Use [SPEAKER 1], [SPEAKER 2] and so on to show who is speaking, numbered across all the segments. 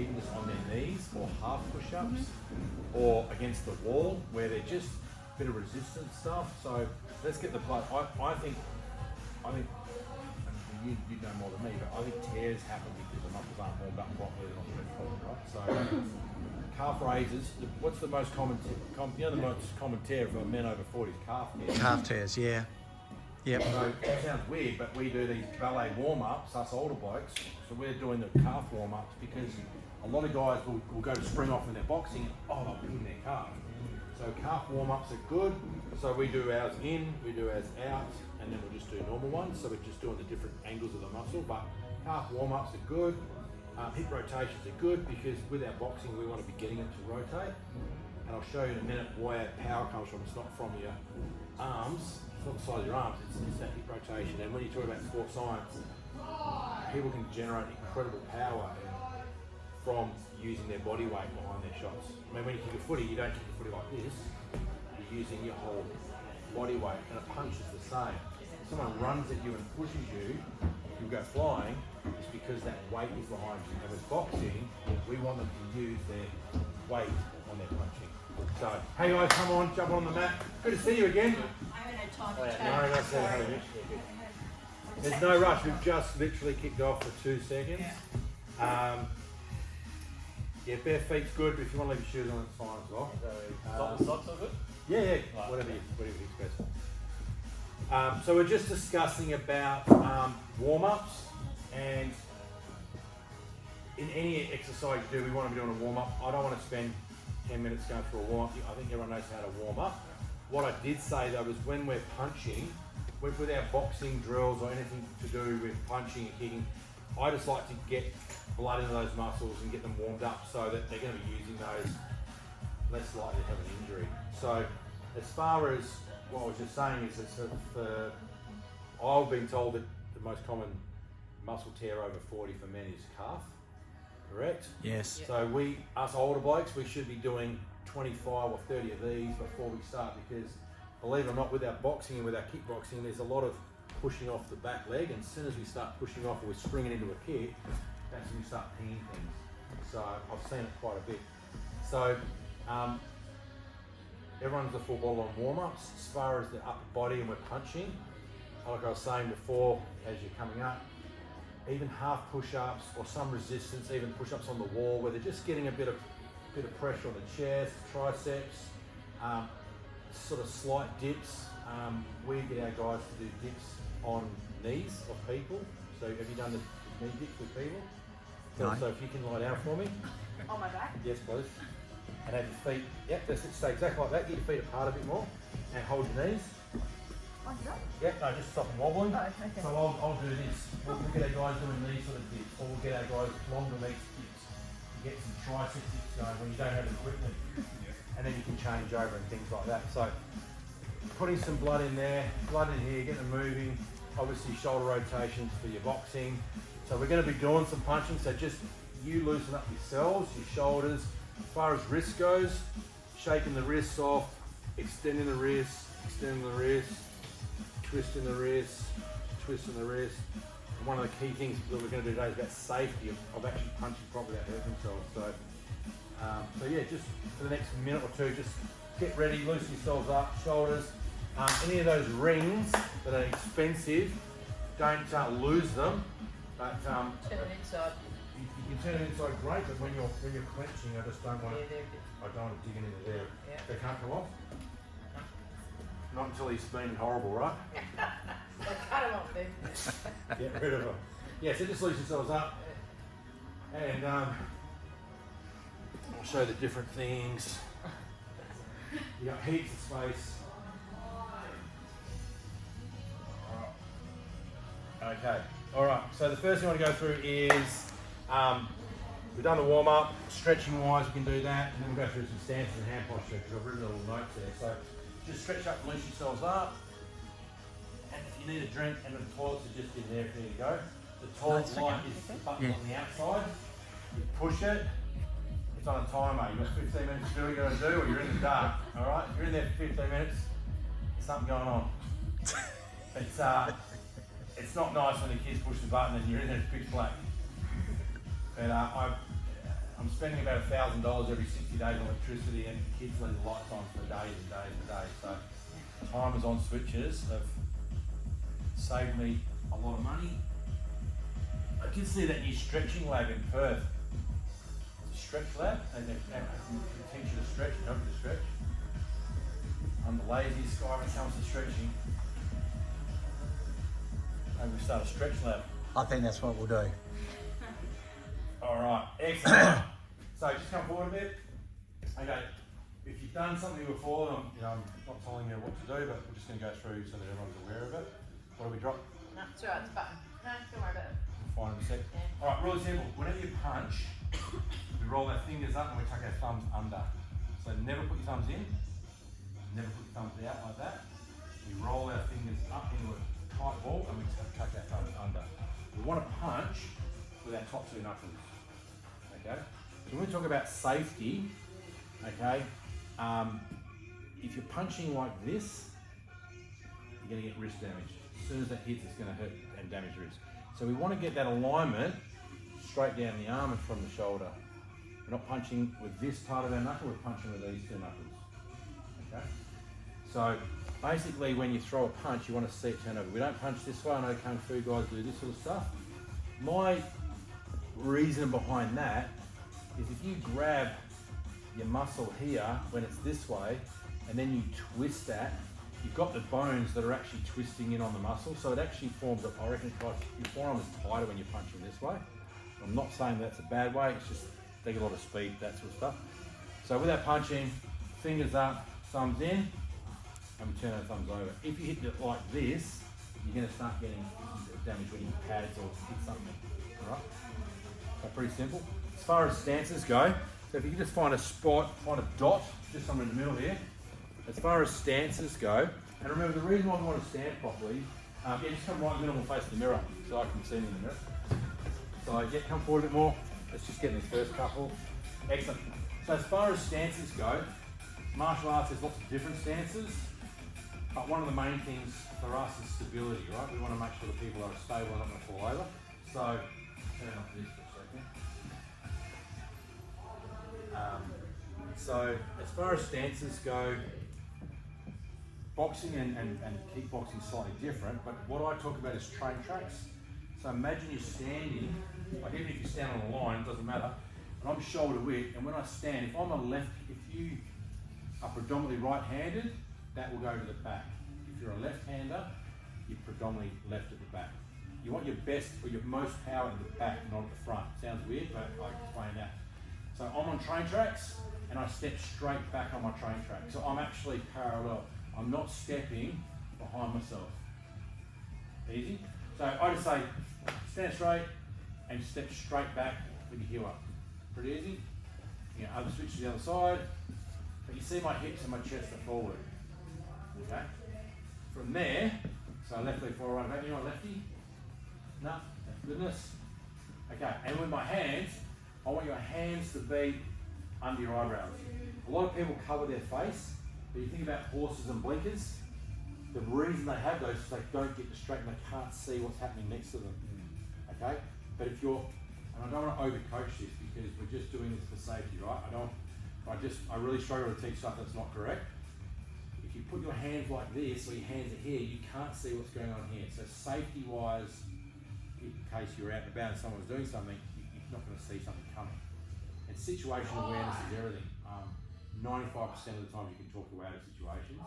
[SPEAKER 1] even just on their knees or half push-ups or against the wall where they're just a bit of resistance stuff. So let's get the blood. I think you know more than me, but I think tears happen because the muscles aren't warmed up properly, they're not stretched properly, right? So calf raises, what's the most common the most common tear for men over 40 is calf tears.
[SPEAKER 2] Calf tears, yeah. Yep.
[SPEAKER 1] So it sounds weird, but we do these ballet warm-ups, us older blokes, so we're doing the calf warm-ups because a lot of guys will go to spring off in their boxing and they'll pin their calf. So calf warm-ups are good. So we do ours in, we do ours out, and then we'll just do normal ones. So we're just doing the different angles of the muscle, but calf warm-ups are good. Hip rotations are good because with our boxing, we want to be getting it to rotate. And I'll show you in a minute where power comes from. It's not from your arms, it's not the side of your arms, it's that hip rotation. And when you talk about sports science, people can generate incredible power from using their body weight behind their shots. I mean, when you kick a footy, you don't kick a footy like this. You're using your whole body weight, and a punch is the same. If someone runs at you and pushes you, you go flying, it's because that weight is behind you. And with boxing, we want them to use their weight on their punching. So, hey guys, come on, jump on the mat. Good to see you again.
[SPEAKER 3] I haven't had time to
[SPEAKER 1] No,
[SPEAKER 3] chat.
[SPEAKER 1] that's it. There's no rush. We've just literally kicked off for 2 seconds. Yeah, bare feet's good, but if you want to leave your shoes on, it's fine as well.
[SPEAKER 4] Socks are good?
[SPEAKER 1] Yeah,
[SPEAKER 4] Right.
[SPEAKER 1] whatever you think's best. So we're just discussing about warm-ups, and in any exercise you do, we want to be doing a warm-up. I don't want to spend 10 minutes going through a warm-up. I think everyone knows how to warm up. What I did say though is when we're punching, with our boxing drills or anything to do with punching and kicking, I just like to get blood into those muscles and get them warmed up so that they're going to be using those less likely to have an injury. So as far as what I was just saying is that I've been told that the most common muscle tear over 40 for men is calf, correct?
[SPEAKER 2] Yes.
[SPEAKER 1] So us older blokes, we should be doing 25 or 30 of these before we start because believe it or not, with our boxing and with our kickboxing, there's a lot of pushing off the back leg, and as soon as we start pushing off or we're springing into a kick, that's when we start pinging things. So I've seen it quite a bit. So everyone's a full ball on warm-ups. As far as the upper body and we're punching, like I was saying before, as you're coming up, even half push-ups or some resistance, even push-ups on the wall where they're just getting a bit of pressure on the chest, triceps, sort of slight dips. We get our guys to do dips on knees of people. So have you done the knee dips with people?
[SPEAKER 2] No.
[SPEAKER 1] So if you can lie down for me.
[SPEAKER 3] On my back?
[SPEAKER 1] Yes, please. And have your feet, yep, that's it, stay exactly like that. Get your feet apart a bit more and hold your knees.
[SPEAKER 3] Like that?
[SPEAKER 1] Yep, no, just stop them wobbling.
[SPEAKER 3] Oh, okay.
[SPEAKER 1] So I'll do this. We'll get our guys doing these sort of dips, or we'll get our guys longer legs dips. You get some tricep dips going when you don't have equipment. And then you can change over and things like that. So putting some blood in there, blood in here, get them moving. Obviously shoulder rotations for your boxing. So we're going to be doing some punching. So just you loosen up yourselves, your shoulders. As far as wrist goes, shaking the wrists off, extending the wrist, twisting the wrist, twisting the wrist. And one of the key things that we're going to do today is about safety of actually punching properly without hurting themselves. So yeah, just for the next minute or two, just get ready, loosen yourselves up, shoulders. Any of those rings that are expensive, don't lose them. But
[SPEAKER 3] Turn it inside.
[SPEAKER 1] you can turn it inside great, but when you're clenching, I just don't want
[SPEAKER 3] Yeah,
[SPEAKER 1] to.
[SPEAKER 3] they're good.
[SPEAKER 1] I don't want to dig into there.
[SPEAKER 3] Yeah.
[SPEAKER 1] They can't come off. Not until he's been horrible, right?
[SPEAKER 3] They cut them off then.
[SPEAKER 1] Get rid of them. Yeah, so just loosen yourselves up, and I'll show the different things. You got heaps of space. Okay. All right. So the first thing I want to go through is we've done the warm up. Stretching wise, we can do that, and then we'll go through some stances and hand posture because I've written a little note there. So just stretch up and loosen yourselves up. And if you need a drink, and the toilets are just in there, there you go. The toilet light is the button on the outside. You push it. It's on a timer. You've got 15 minutes to do what you got to do, or you're in the dark. All right. If you're in there for 15 minutes, there's something going on. It's not nice when the kids push the button and you're in there, it's pitch black. But I I'm spending about $1,000 every 60 days on electricity, and kids leave the lights on for days and days and days. So timers on switches have saved me a lot of money. I can see that new stretching lab in Perth. It's a stretch lab, and they teach you to stretch, help you to stretch. I'm the laziest guy when it comes to stretching. Maybe we start a stretch lab.
[SPEAKER 2] I think that's what we'll do.
[SPEAKER 1] Alright, excellent. So just come forward a bit. Okay, if you've done something before, I'm not telling you what to do, but we're just going to go through so that everyone's aware of it. What do we drop?
[SPEAKER 3] No, it's alright, it's a button. No, don't worry about it.
[SPEAKER 1] We'll find in a sec.
[SPEAKER 3] Yeah.
[SPEAKER 1] Alright, really simple. Whenever you punch, we roll our fingers up and we tuck our thumbs under. So never put your thumbs in, never put your thumbs out like that. We roll our fingers up into a tight ball and we tuck our thumbs under. We want to punch with our top two knuckles. Okay? So when we talk about safety, okay, if you're punching like this, you're going to get wrist damage. As soon as that hits, it's going to hurt and damage the wrist. So we want to get that alignment straight down the arm and from the shoulder. We're not punching with this part of our knuckle, we're punching with these two knuckles. Okay? So basically when you throw a punch, you want to see it turn over. We don't punch this way. I know Kung Fu guys do this sort of stuff. My reason behind that is if you grab your muscle here when it's this way and then you twist that, you've got the bones that are actually twisting in on the muscle, so it actually forms I reckon your forearm is tighter when you're punching this way. I'm not saying that's a bad way, it's just take a lot of speed, that sort of stuff. So with that punching, fingers up, thumbs in, and we turn our thumbs over. If you hit it like this, you're going to start getting damage when you hit pads or hit something. Alright? So pretty simple. As far as stances go, so if you can just find a spot, find a dot, just somewhere in the middle here. As far as stances go, and remember the reason why we want to stand properly, just come right in the middle and face the mirror so I can see me in the mirror. So come forward a bit more. Let's just get in the first couple. Excellent. So as far as stances go, martial arts has lots of different stances, but one of the main things for us is stability, right? We want to make sure that people are stable and not going to fall over. So turn off this for a second. So as far as stances go, boxing and kickboxing is slightly different, but what I talk about is train tracks. So imagine you're standing, like even if you stand on a line, it doesn't matter, and I'm shoulder width, and when I stand, if you are predominantly right-handed, that will go to the back. If you're a left-hander, you're predominantly left at the back. You want your best or your most power at the back, not at the front. Sounds weird, but I can explain that. So I'm on train tracks, and I step straight back on my train track. So I'm actually parallel. I'm not stepping behind myself. Easy? So I just say, stand straight and step straight back with your heel up. Pretty easy? You know, other switch to the other side. But you see my hips and my chest are forward. Okay? From there, so left leg forward, right back. You want lefty? No? Thank goodness. Okay, and with my hands, I want your hands to be under your eyebrows. A lot of people cover their face, but you think about horses and blinkers, the reason they have those is they don't get distracted and they can't see what's happening next to them. Okay? But if you're, and I don't want to overcoach this because we're just doing this for safety, right? I really struggle to teach stuff that's not correct. If you put your hands like this or your hands are here, you can't see what's going on here. So safety wise, in case you're out and about and someone's doing something, you're not going to see something coming. And situational awareness is everything. 95% of the time you can talk your way out of situations,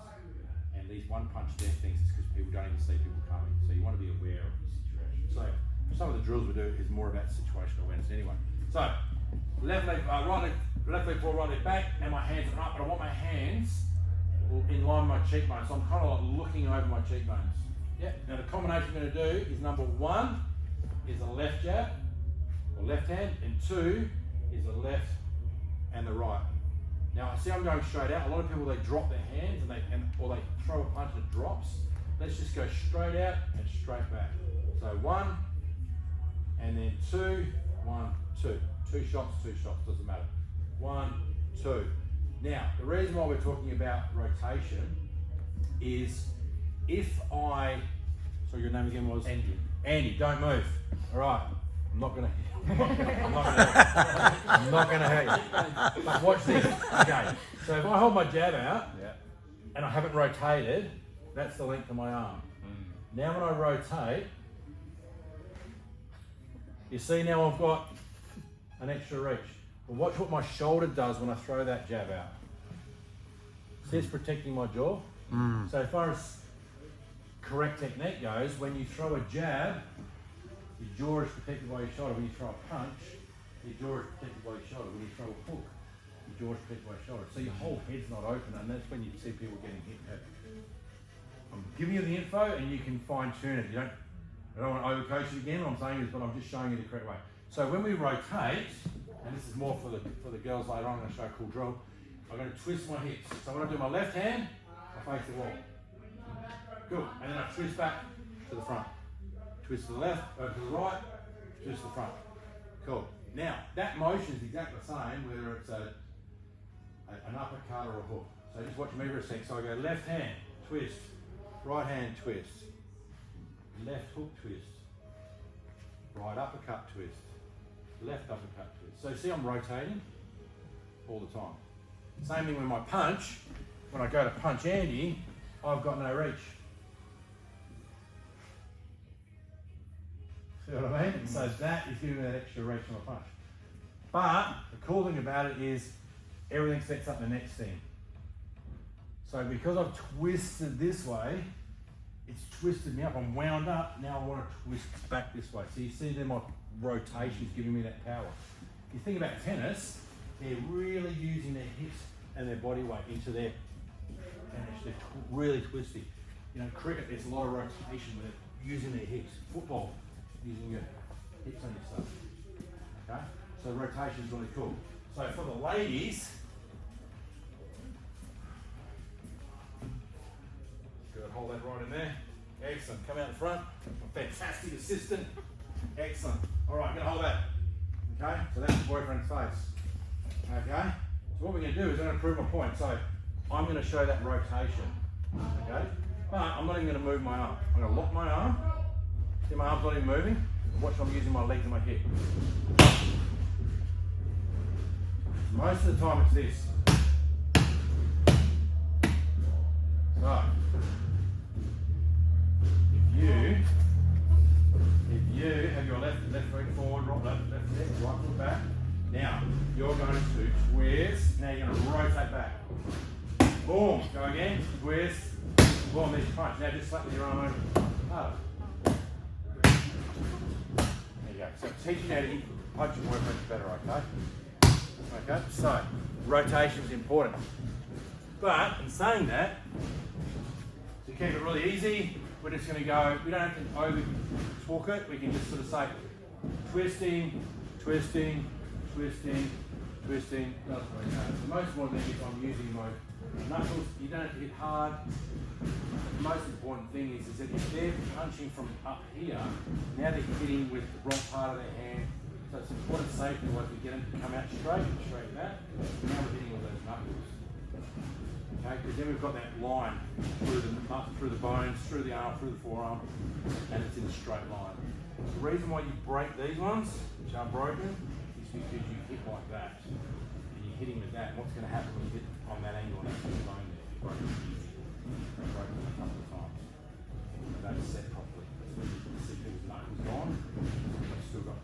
[SPEAKER 1] and these one-punch death things is because people don't even see people coming. So you want to be aware of the situation. So some of the drills we do is more about situational awareness anyway. So left leg forward, right leg back, and my hands are up, but I want my hands in line with my cheekbones. So I'm kind of like looking over my cheekbones. Yeah. Now the combination I'm going to do is number one is a left jab or left hand, and two is the left and the right. Now I see I'm going straight out. A lot of people, they drop their hands or they throw a punch and it drops. Let's just go straight out and straight back. So one, and then two, one, two. Two shots, doesn't matter. One, two. Now, the reason why we're talking about rotation is if I, sorry, your name again was? Andy. Andy, don't move. All right, I'm not gonna I'm not going to hurt you. But watch this. Okay. So if I hold my jab out and I haven't rotated, that's the length of my arm. Now when I rotate, you see now I've got an extra reach. But watch what my shoulder does when I throw that jab out. See, it's protecting my jaw. So as far as correct technique goes, when you throw a jab, your jaw is protected by your shoulder. When you throw a punch, your jaw is protected by your shoulder. When you throw a hook, your jaw is protected by your shoulder. So your whole head's not open, and that's when you see people getting hit. I'm giving you the info, and you can fine tune it. I don't want to overcoach it again. What I'm saying is, but I'm just showing you the correct way. So when we rotate, and this is more for the girls later on, I'm going to show a cool drill. I'm going to twist my hips. So when I do my left hand, I face the wall. Good. And then I twist back to the front. Twist to the left, over to the right, twist to the front. Cool. Now, that motion is exactly the same whether it's an uppercut or a hook. So just watch me for a sec. So I go left hand, twist, right hand, twist, left hook, twist, right uppercut, twist, left uppercut, twist. So see I'm rotating all the time. Same thing with my punch. When I go to punch Andy, I've got no reach. See what I mean? So that is giving me that extra reach on my punch. But the cool thing about it is everything sets up the next thing. So because I've twisted this way, it's twisted me up. I'm wound up. Now I want to twist back this way. So you see there my rotation is giving me that power. If you think about tennis, they're really using their hips and their body weight into their tennis. They're really twisting. You know, cricket, there's a lot of rotation with it, using their hips. Football, using your hips on your stuff. Okay? So rotation is really cool. So for the ladies, good, hold that right in there. Excellent. Come out the front. Fantastic assistant. Excellent. All right, I'm going to hold that. Okay? So that's your boyfriend's face. Okay? So what we're going to do is I'm going to prove my point. So I'm going to show that rotation. Okay? But I'm not even going to move my arm. I'm going to lock my arm. See my arm's not even moving. Watch I'm using my legs and my hip. Most of the time it's this. So, if you have your left foot forward, right foot back, now you're going to twist, now you're going to rotate back. Boom, go again, twist, boom, there's your punch. Now just slap with your arm over. Harder. There you go. So teaching how to punch your boyfriend's better, okay? Okay, so rotation is important. But in saying that, to keep it really easy, we're just going to go, we don't have to over talk it, we can just sort of say twisting, twisting, twisting, twisting. That's what it goes. The most important thing is I'm using my knuckles. You don't have to hit hard. The most important thing is that if they're punching from up here, now they're hitting with the wrong part of their hand. So it's important safety wise we get them to come out straight that. Now we're hitting with those knuckles. Okay, because then we've got that line through the bones, through the arm, through the forearm, and it's in a straight line. The reason why you break these ones, which are broken, is because you hit like that. And you're hitting with that. And what's going to happen when you hit on that angle and that's the bone there? You break it easy. You break it a couple of times. They don't set properly. You see people's knuckles gone, they've still got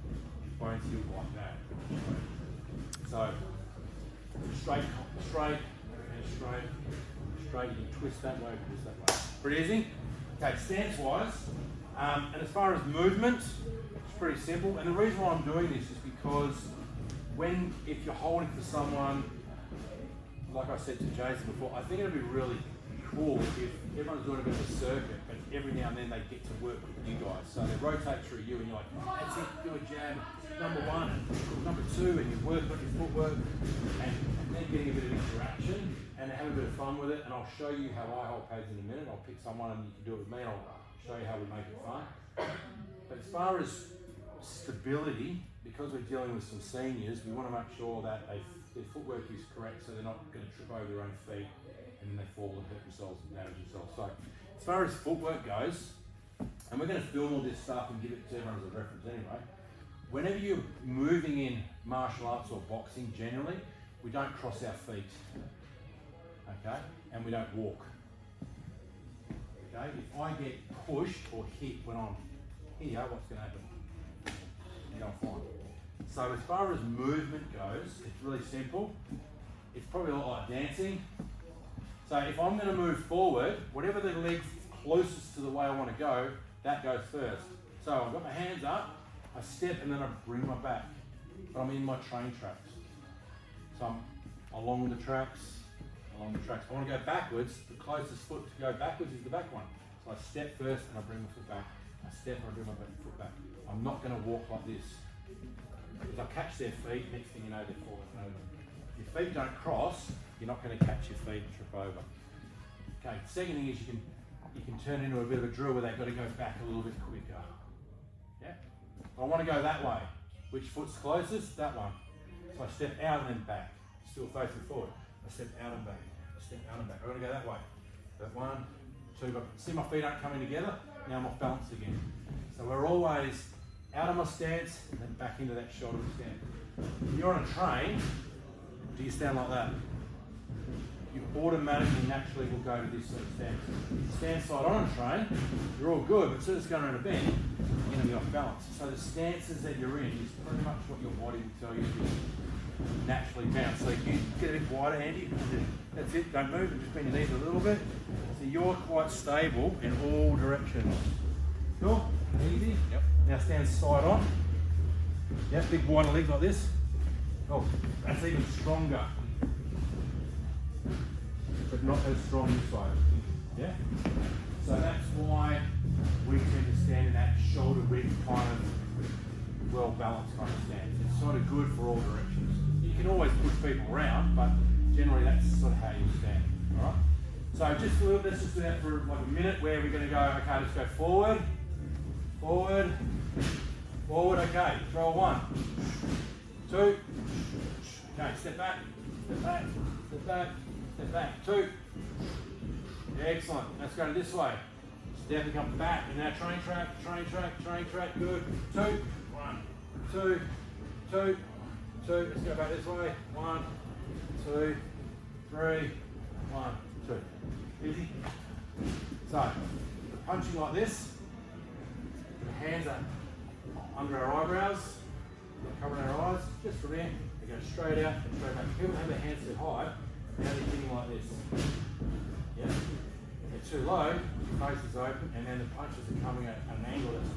[SPEAKER 1] bones still like that. So straight, and straight. You twist that way, twist that way. Pretty easy? Okay, stance-wise, and as far as movement, it's pretty simple. And the reason why I'm doing this is because if you're holding for someone, like I said to Jason before, I think it'd be really cool if everyone's doing a bit of a circuit, but every now and then they get to work with you guys. So they rotate through you and you're like, that's it, do a jab, number one, number two, and you work on your footwork, and then getting a bit of interaction and having a bit of fun with it. And I'll show you how I hold pads in a minute. I'll pick someone and you can do it with me and I'll show you how we make it fun. But as far as stability, because we're dealing with some seniors, we want to make sure that their footwork is correct so they're not going to trip over their own feet and then they fall and hurt themselves and damage themselves. So as far as footwork goes, and we're going to film all this stuff and give it to everyone as a reference anyway, whenever you're moving in martial arts or boxing generally, we don't cross our feet, okay? And we don't walk, okay? If I get pushed or hit when I'm here, what's gonna happen? You're gonna fly. So as far as movement goes, it's really simple. It's probably a lot like dancing. So if I'm gonna move forward, whatever the leg closest to the way I wanna go, that goes first. So I've got my hands up, I step and then I bring my back. But I'm in my train tracks. So I'm along the tracks. I want to go backwards, the closest foot to go backwards is the back one. So I step first and I bring my foot back. I step and I bring my foot back. I'm not going to walk like this. If I catch their feet, next thing you know, they're falling over. If your feet don't cross, you're not going to catch your feet and trip over. Okay, second thing is you can turn into a bit of a drill where they've got to go back a little bit quicker. Yeah? I want to go that way. Which foot's closest? That one. So I step out and then back. Still facing forward. I step out and back. I step out and back. I want to go that way. That 1, 2, but see my feet aren't coming together? Now I'm off balance again. So we're always out of my stance and then back into that shoulder stance. When you're on a train, do you stand like that? You automatically, naturally will go to this sort of stance. Stand side on a train, you're all good, but as soon as it's going around a bend, you're going to be off balance. So the stances that you're in is pretty much what your body will tell you to naturally bounce. So you get a bit wider, Andy. That's it, don't move, and just bend your knees a little bit. So you're quite stable in all directions. Cool? Easy?
[SPEAKER 4] Yep.
[SPEAKER 1] Now stand side on. Yeah, big wider legs like this. Oh, that's even stronger. But not as strong this way. Yeah? So that's why we tend to stand in that shoulder width kind of well balanced kind of stance. It's sort of good for all directions. You can always push people around, but generally that's sort of how you stand. Alright? So just a little, let's just do that for like a minute where we're going to go, okay, let's go forward, forward, forward, okay, throw 1, 2, okay, step back, step back, step back, step back, 2, excellent, let's go this way, step and come back, in our train track, good, 2, 1, 2, 2, 2, let's go back this way, 1, 2, 3, 1, 2, easy. So, punching like this, the hands are under our eyebrows, covering our eyes, just from there, they go straight out and straight back. People have their hands too high, now they're hitting like this. Yeah? If they're too low, your face is open, and then the punches are coming at an angle that's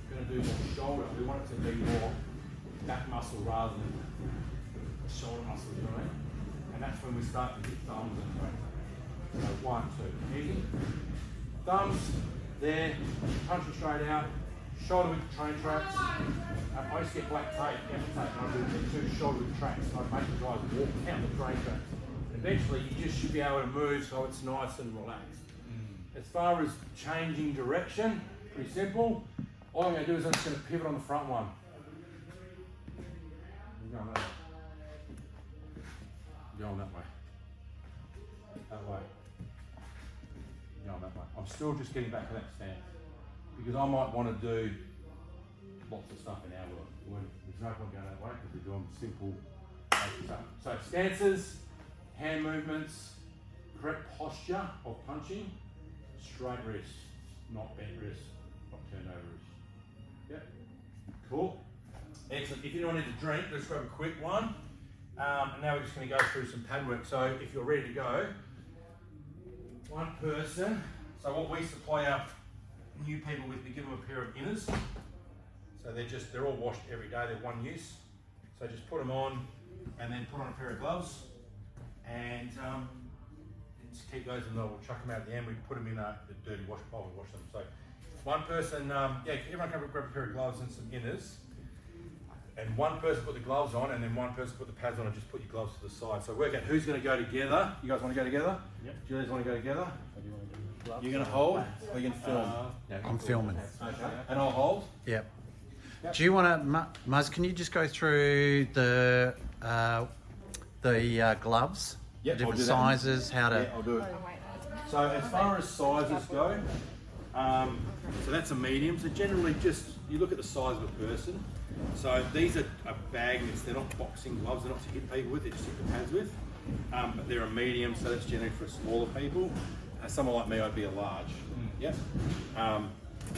[SPEAKER 1] going to do more shoulder. We want it to be more back muscle rather than shoulder muscle, you know what I mean? And that's when we start to hit thumbs and toes. So 1, 2, easy. Thumbs, there, punching straight out, shoulder with train tracks. I used to get black tape, F tape, and I do 2 shoulder with tracks. So I make the guys walk down the train tracks. Eventually, you just should be able to move so it's nice and relaxed. As far as changing direction, pretty simple. All I'm going to do is I'm just going to pivot on the front one. You're going that way. You're going that way. That way. You're going that way. I'm still just getting back to that stance. Because I might want to do lots of stuff in our work. There's no point going that way because we're doing simple basic stuff. So stances, hand movements, correct posture of punching, straight wrist, not bent wrist, not turned over wrist. Yep. Cool. Excellent. If you don't need a drink, let's grab a quick one. And now we're just going to go through some pad work. So if you're ready to go, one person. So what we supply our new people with, we give them a pair of inners. So they're all washed every day. They're one use. So just put them on, and then put on a pair of gloves, and just keep those, and we'll chuck them out at the end. We put them in the dirty wash bowl and wash them. So one person, everyone come grab a pair of gloves and some inners. And one person put the gloves on, and then one person put the pads on, and just put your gloves to the side. So work out who's going to go together. You guys want to go together?
[SPEAKER 4] Yep.
[SPEAKER 1] Do you guys want to go together?
[SPEAKER 4] What do you want to do? Gloves?
[SPEAKER 1] You're going to hold, or you're going to film?
[SPEAKER 2] I'm filming.
[SPEAKER 1] Okay. And I'll hold.
[SPEAKER 2] Yep. Do you want to, Muzz, can you just go through the gloves?
[SPEAKER 1] Yep,
[SPEAKER 2] the
[SPEAKER 1] I'll
[SPEAKER 2] different
[SPEAKER 1] do that.
[SPEAKER 2] sizes, how to...
[SPEAKER 1] Yeah, I'll do it. So as far as sizes go, so that's a medium. So generally just, you look at the size of a person. So these are magnets. They're not boxing gloves. They're not to hit people with. They're just to hit the pads with. But they're a medium, so that's generally for smaller people. Someone like me, I'd be a large. Yep.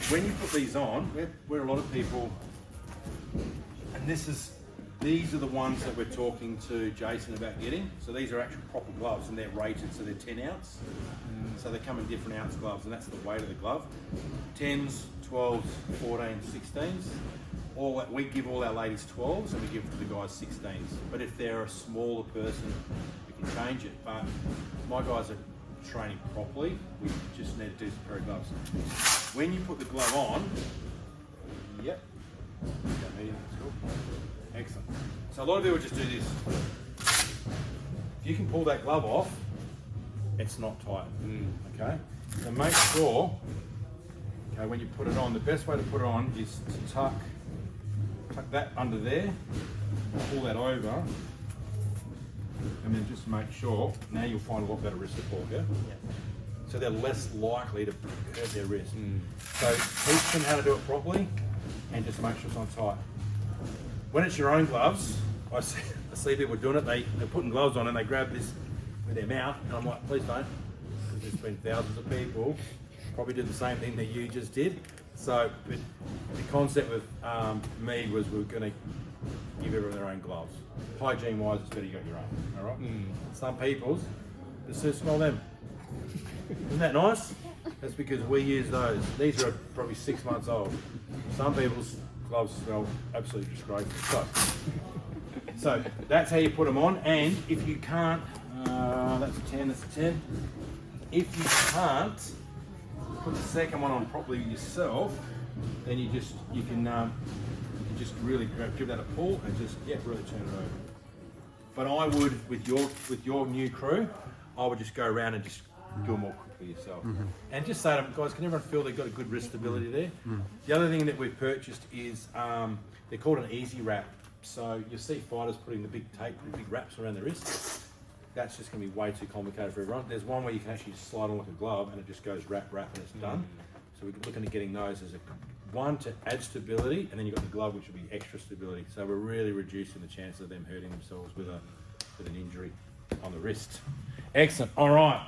[SPEAKER 1] When you put these on, where a lot of people, and these are the ones that we're talking to Jason about getting. So these are actual proper gloves, and they're rated, so they're 10 ounce. So they come in different ounce gloves, and that's the weight of the glove. 10s, 12s, 14s, 16s. We give all our ladies 12s, and we give the guys 16s. But if they're a smaller person, we can change it. But my guys are training properly. We just need to do some pair of gloves. When you put the glove on, yep. Excellent. So a lot of people just do this. If you can pull that glove off, it's not tight. Okay? So make sure, okay, when you put it on, the best way to put it on is to tuck that under there, pull that over, and then just make sure, now you'll find a lot better wrist support, yeah? So they're less likely to hurt their wrist. So teach them how to do it properly, and just make sure it's on tight. When it's your own gloves, I see people doing it, they're putting gloves on and they grab this with their mouth, and I'm like, please don't, because there's been thousands of people probably did the same thing that you just did. So but the concept with me was we were going to give everyone their own gloves. Hygiene wise, it's better you got your own, all right? Some people's, just so smell them. Isn't that nice? That's because we use those. These are probably 6 months old. Some people's gloves smell absolutely disgraceful. So that's how you put them on. And if you can't, that's a 10, that's a 10. If you can't put the second one on properly yourself, then you can just really give that a pull and just really turn it over. But I would, with your new crew, I would just go around and just do it more quickly yourself. And just say to them, guys, can everyone feel they've got a good wrist stability there? The other thing that we've purchased is, they're called an easy wrap. So you see fighters putting the big tape, the big wraps around the wrist. That's just going to be way too complicated for everyone. There's one where you can actually slide on like a glove and it just goes wrap, and it's done. So we're looking at getting those as one to add stability, and then you've got the glove which will be extra stability. So we're really reducing the chance of them hurting themselves with an injury on the wrist. Excellent. All right.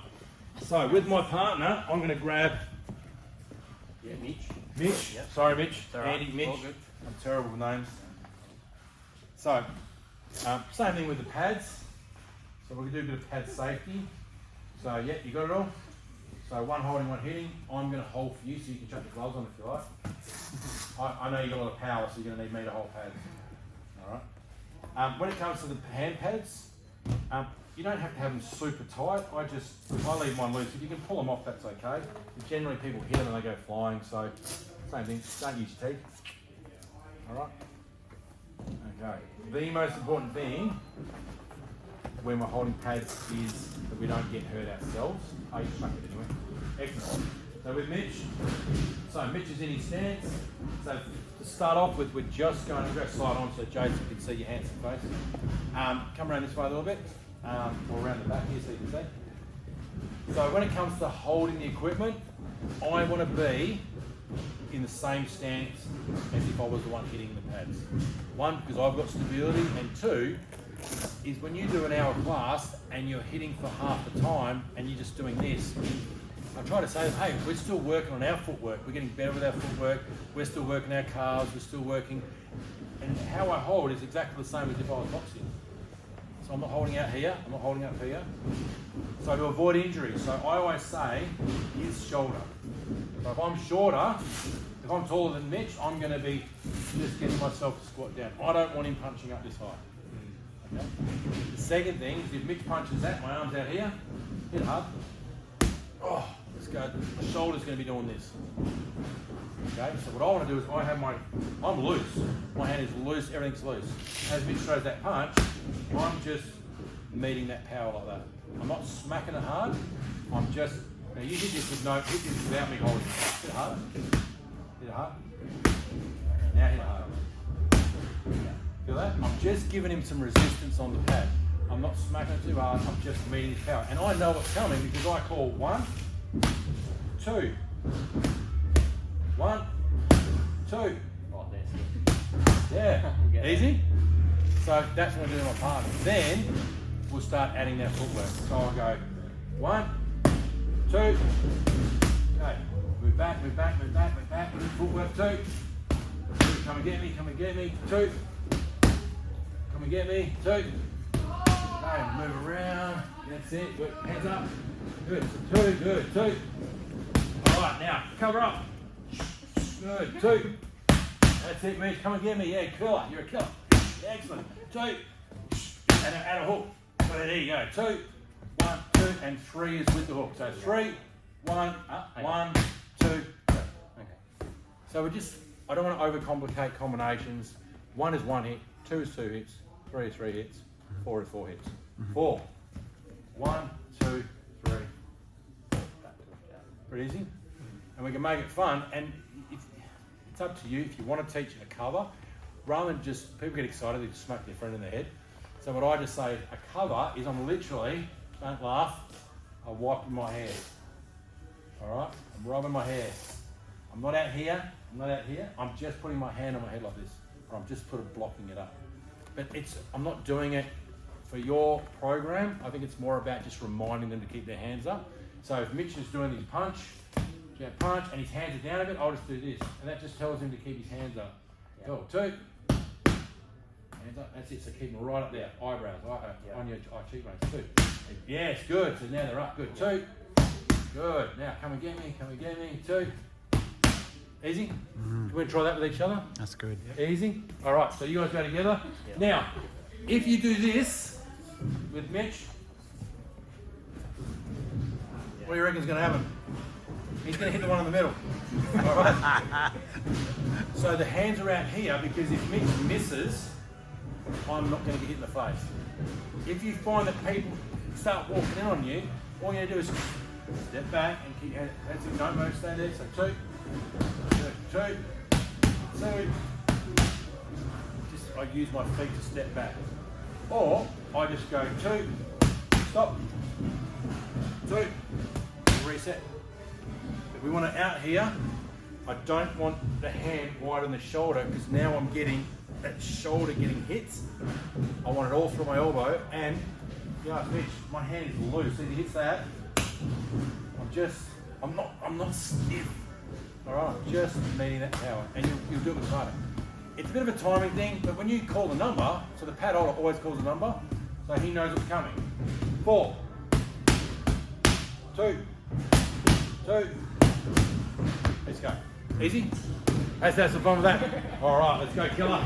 [SPEAKER 1] So with my partner, I'm going to grab Mitch. Yep. Sorry, Mitch. Andy, Mitch. I'm terrible with names. So same thing with the pads. So we're going to do a bit of pad safety. So you got it all. So one holding, one hitting. I'm going to hold for you so you can chuck the gloves on if you like. I know you've got a lot of power, so you're going to need me to hold pads. All right. When it comes to the hand pads, you don't have to have them super tight. I leave mine loose. If you can pull them off, that's okay. But generally people hit them and they go flying, so same thing, don't use your teeth. All right. Okay. The most important thing when we're holding pads is that we don't get hurt ourselves. Oh, you chuck it anyway. Excellent. So with Mitch, Mitch is in his stance. So to start off with, we're just going to go slide on so Jason can see your handsome face. Come around this way a little bit, or around the back here so you can see. So when it comes to holding the equipment, I want to be in the same stance as if I was the one hitting the pads. One, because I've got stability, and two, is when you do an hour class and you're hitting for half the time and you're just doing this, I try to say, hey, we're still working on our footwork. We're getting better with our footwork. We're still working our calves. We're still working. And how I hold is exactly the same as if I was boxing. So I'm not holding out here. I'm not holding out here. So to avoid injury. So I always say, his shoulder. So if I'm shorter, if I'm taller than Mitch, I'm going to be just getting myself to squat down. I don't want him punching up this high. Okay. The second thing is if Mitch punches that, my arm's out here, hit hard. Oh, let's go. My shoulder's going to be doing this. Okay, so what I want to do is I'm loose. My hand is loose, everything's loose. As Mitch throws that punch, I'm just meeting that power like that. I'm not smacking it hard. I'm just, now you hit this without me holding it. Hit it hard. Hit it hard. Now hit it hard. Feel that? I'm just giving him some resistance on the pad. I'm not smacking it too hard, I'm just meeting his power. And I know what's coming because I call 1, 2. 1, 2. Right there. Yeah,
[SPEAKER 4] Get it.
[SPEAKER 1] easy. So that's what I do with my partner. Then we'll start adding that footwork. So I'll go 1, 2, okay. Move back, move back, move back, move back. Footwork 2. Come and get me, come and get me. 2. Come and get me. 2. Okay, move around. That's it. Good. Hands up. Good. 2, good. 2. Alright, now cover up. Good. 2. That's it, Mitch. Come and get me. Yeah, killer. You're a killer. Excellent. 2. And a hook. So there you go. 2, 1, 2, and 3 is with the hook. So 3, 1, 1, 2, 3.
[SPEAKER 4] Okay.
[SPEAKER 1] So I don't want to overcomplicate combinations. 1 is 1 hit, 2 is 2 hits, 3 is 3 hits, 4 is 4 hits. 4. 1, 2, 3. Pretty easy. And we can make it fun. And it's up to you if you want to teach a cover. Rather than just, people get excited, they just smack their friend in the head. So what I just say, a cover is I'm literally, don't laugh, I'm wiping my hair. All right? I'm rubbing my hair. I'm not out here, I'm just putting my hand on my head like this. Or I'm just blocking it up. But I'm not doing it for your program. I think it's more about just reminding them to keep their hands up. So if Mitch is doing his punch, and his hands are down a bit, I'll just do this. And that just tells him to keep his hands up. Go, 2. Hands up, that's it, so keep them right up there. Eyebrows, on your cheekbones, 2. Yes, good, so now they're up, good. 2. Good, now come and get me, 2. Easy? Can we try that with each other?
[SPEAKER 2] That's good.
[SPEAKER 1] Easy? All right, so you guys go together.
[SPEAKER 4] Yeah.
[SPEAKER 1] Now, if you do this with Mitch, what do you reckon's going to happen? He's going to hit the one in the middle. All right? So the hands are out here because if Mitch misses, I'm not going to get hit in the face. If you find that people start walking in on you, all you have to do is step back and keep your hands. That's it, don't move, stay there. So 2. 2. I use my feet to step back. Or I just go 2, stop, 2, reset. If we want it out here, I don't want the hand wide on the shoulder because now I'm getting that shoulder getting hits. I want it all through my elbow and Mitch, my hand is loose. If he hits that, I'm not stiff. All right, just needing that power, and you'll do it with harder. It's a bit of a timing thing, but when you call the number, so the pad holder always calls the number, so he knows what's coming. 4, 2, 2. Let's go. Easy? Let's have some fun with that. All right, let's go, killer.